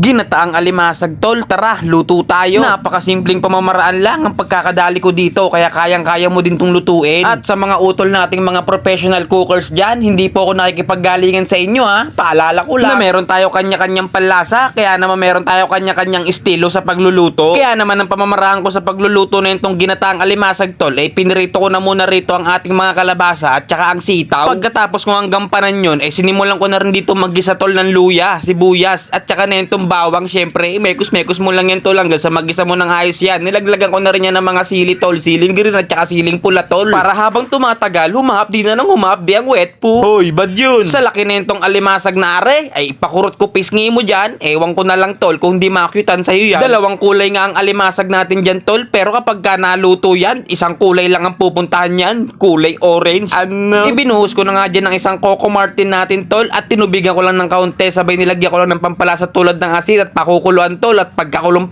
Ginataang alimasag tol, tara, luto tayo. Napakasimpleng pamamaraan lang ang pagkakadali ko dito, kaya kayang-kaya mo din tong lutuin. At sa mga utol nating mga professional cookers dyan, hindi po ako nakikipaggalingan sa inyo ha. Paalala ko lang na meron tayo kanya-kanyang panlasa, kaya naman meron tayo kanya-kanyang estilo sa pagluluto. Kaya naman ang pamamaraan ko sa pagluluto na itong ginataang alimasag tol, pinirito ko na muna rito ang ating mga kalabasa at saka ang sitaw. Pagkatapos ko ang gampanan yun, sinimulan ko na rin dito maggisa tol ng luya, sibuyas at saka na itong bawang. Syempre, mekos-mekos mo lang yan tol hanggang sa magisa mo ng ayos yan. Nilaglagan ko na rin yan ng mga sili tol, siling green at saka siling pula tol. Para habang tumatagal, humahapdi na ng humahapdi ang wet po. Hoy, bad yun. Sa laki na itong alimasag na are, ay ipakurot ko pisngi mo dyan. Ewan ko na lang tol kung di makyutan sa'yo yan. Dalawang kulay nga ang alimasag natin dyan tol, pero kapag ka naluto yan, isang kulay lang ang pupuntahan yan. Kulay orange. Ano? Ibinuhos ko na nga dyan ng isang Coco Martin natin tol at tinubigan ko lang ng kaunti, sabay nilagyan ko lang ng pampalasa tulad ng asin at pakukuluan tol, at pagkakulo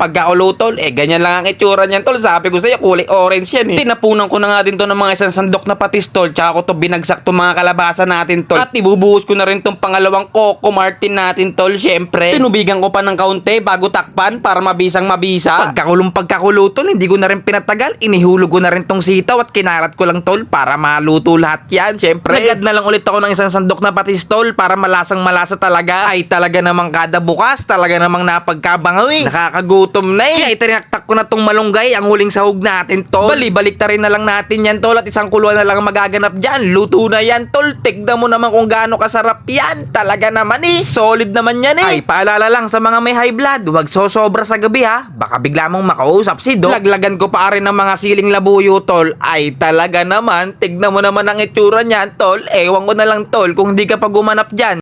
tol, ganyan lang ang itsura niyan tol. Sabi ko sa'yo, kulay orange yan Tinapunan ko na nga din to ng mga isang sandok na patis tol, tsaka ko to binagsak to mga kalabasa natin tol, at ibubuhos ko na rin tong pangalawang Coco Martin natin tol. Syempre, tinubigan ko pa ng kaunti bago takpan para mabisang mabisa. Pagkakulo tol, hindi ko na rin pinatagal, inihulog ko na rin tong sitaw at kinalat ko lang tol para maluto lahat yan. Syempre, nagad na lang ulit ako ng isang sandok na patis tol para malasang malasa talaga. Ay talaga namang kada bukas, talaga namang napagkabangaw nakakagutom na Kaya itinaktak ko na tong malunggay, ang huling sahog natin tol. Balik ta rin na lang natin yan tol, at isang kuluan na lang magaganap dyan. Luto na yan tol. Tignan mo naman kung gaano kasarap yan. Talaga naman solid naman yan Ay paalala lang sa mga may high blood, huwag sosobra sa gabi ha. Baka bigla mong makausap si Doc. Laglagan ko pa rin ng mga siling labuyo tol. Ay talaga naman, tignan mo naman ang itsura niyan tol. Ewan ko na lang tol kung hindi ka pa gumanap dyan.